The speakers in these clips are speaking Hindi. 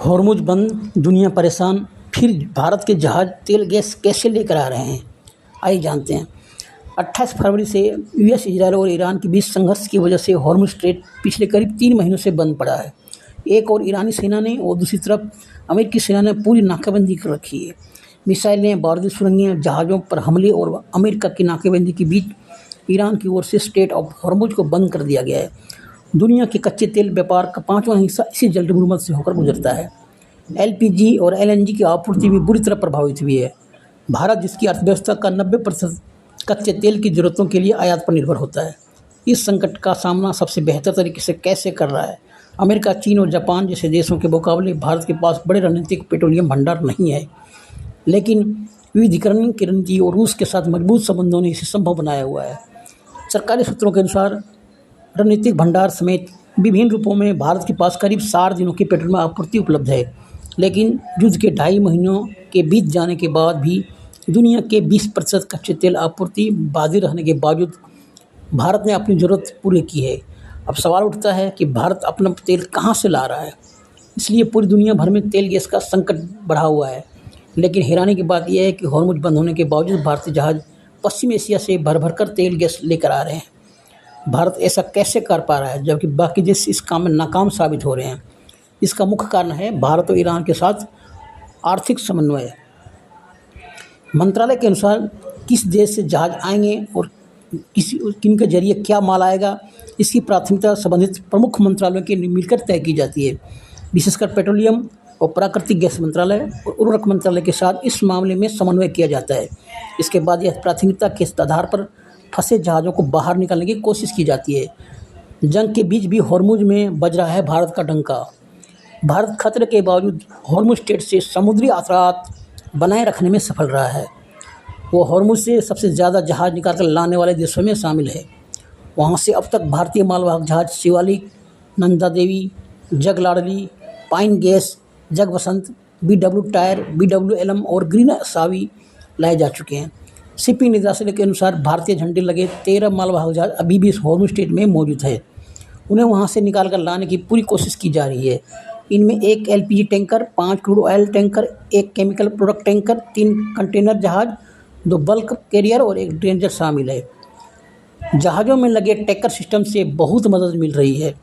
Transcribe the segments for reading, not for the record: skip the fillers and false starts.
हॉर्मुज बंद, दुनिया परेशान, फिर भारत के जहाज़ तेल गैस कैसे लेकर आ रहे हैं, आइए जानते हैं। 28 फरवरी से यूएस, इजरायल और ईरान के बीच संघर्ष की वजह से हॉर्मुज स्ट्रेट पिछले करीब 3 महीनों से बंद पड़ा है। एक और ईरानी सेना ने और दूसरी तरफ अमेरिकी सेना ने पूरी नाकाबंदी कर रखी है। मिसाइलें, बारूदी सुरंगें, जहाज़ों पर हमले और अमेरिका की नाकेबंदी के बीच ईरान की ओर से स्ट्रेट ऑफ हॉर्मुज को बंद कर दिया गया है। दुनिया के कच्चे तेल व्यापार का 5वां हिस्सा इसी जलमग्न से होकर गुजरता है। एलपीजी और एलएनजी की आपूर्ति भी बुरी तरह प्रभावित हुई है। भारत, जिसकी अर्थव्यवस्था का 90% कच्चे तेल की ज़रूरतों के लिए आयात पर निर्भर होता है, इस संकट का सामना सबसे बेहतर तरीके से कैसे कर रहा है। अमेरिका, चीन और जापान जैसे देशों के मुकाबले भारत के पास बड़े रणनीतिक पेट्रोलियम भंडार नहीं है, लेकिन विविधीकरण की रणनीति और रूस के साथ मजबूत संबंधों ने इसे संभव बनाया हुआ है। सरकारी सूत्रों के अनुसार रणनीतिक भंडार समेत विभिन्न रूपों में भारत के पास करीब 60 दिनों की पेट्रोल आपूर्ति उपलब्ध है, लेकिन युद्ध के 2.5 महीनों के बीत जाने के बाद भी दुनिया के 20% कच्चे तेल आपूर्ति बाधित रहने के बावजूद भारत ने अपनी ज़रूरत पूरी की है। अब सवाल उठता है कि भारत अपना तेल कहाँ से ला रहा है। इसलिए पूरी दुनिया भर में तेल गैस का संकट बढ़ा हुआ है। लेकिन हैरानी की बात यह है कि हॉर्मुज बंद होने के बावजूद भारतीय जहाज़ पश्चिम एशिया से भर भर कर तेल गैस लेकर आ रहे हैं। भारत ऐसा कैसे कर पा रहा है जबकि बाकी देश इस काम में नाकाम साबित हो रहे हैं। इसका मुख्य कारण है भारत और ईरान के साथ आर्थिक समन्वय। मंत्रालय के अनुसार किस देश से जहाज़ आएंगे और किनके जरिए क्या माल आएगा, इसकी प्राथमिकता संबंधित प्रमुख मंत्रालयों के मिलकर तय की जाती है। विशेषकर पेट्रोलियम और प्राकृतिक गैस मंत्रालय और उर्वरक मंत्रालय के साथ इस मामले में समन्वय किया जाता है। इसके बाद यह प्राथमिकता के आधार पर फंसे जहाज़ों को बाहर निकालने की कोशिश की जाती है। जंग के बीच भी हॉर्मुज में बज रहा है भारत का डंका। भारत खतरे के बावजूद हॉर्मुज स्ट्रेट से समुद्री यातायात बनाए रखने में सफल रहा है। वो हॉर्मुज से सबसे ज़्यादा जहाज़ निकालकर लाने वाले देशों में शामिल है। वहाँ से अब तक भारतीय मालवाहक जहाज़ Shivalik, Nanda Devi, Jag Ladli, pine gas, Jag Basant, BW tyre, BWLM और ग्रीन सावी लाए जा चुके हैं। शिपिंग निदेशालय के अनुसार भारतीय झंडे लगे 13 मालवाहक जहाज़ अभी भी इस हॉर्मुज स्ट्रेट में मौजूद है। उन्हें वहां से निकाल कर लाने की पूरी कोशिश की जा रही है। इनमें एक LPG tanker, 5 crude oil tanker, एक केमिकल प्रोडक्ट टैंकर, 3 कंटेनर जहाज़, 2 बल्क कैरियर और एक ड्रेजर शामिल है। जहाज़ों में लगे टैंकर सिस्टम से बहुत मदद मिल रही है,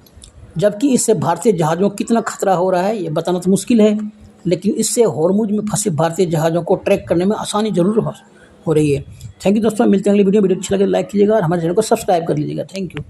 जबकि इससे भारतीय जहाज़ों को कितना खतरा हो रहा है ये बताना तो मुश्किल है, लेकिन इससे हॉर्मुज में फंसे भारतीय जहाज़ों को ट्रैक करने में आसानी जरूर हो रही है। थैंक यू दोस्तों, मिलते हैं अगली वीडियो अच्छी लगे लाइक कीजिएगा और हमारे चैनल को सब्सक्राइब कर लीजिएगा। Thank you.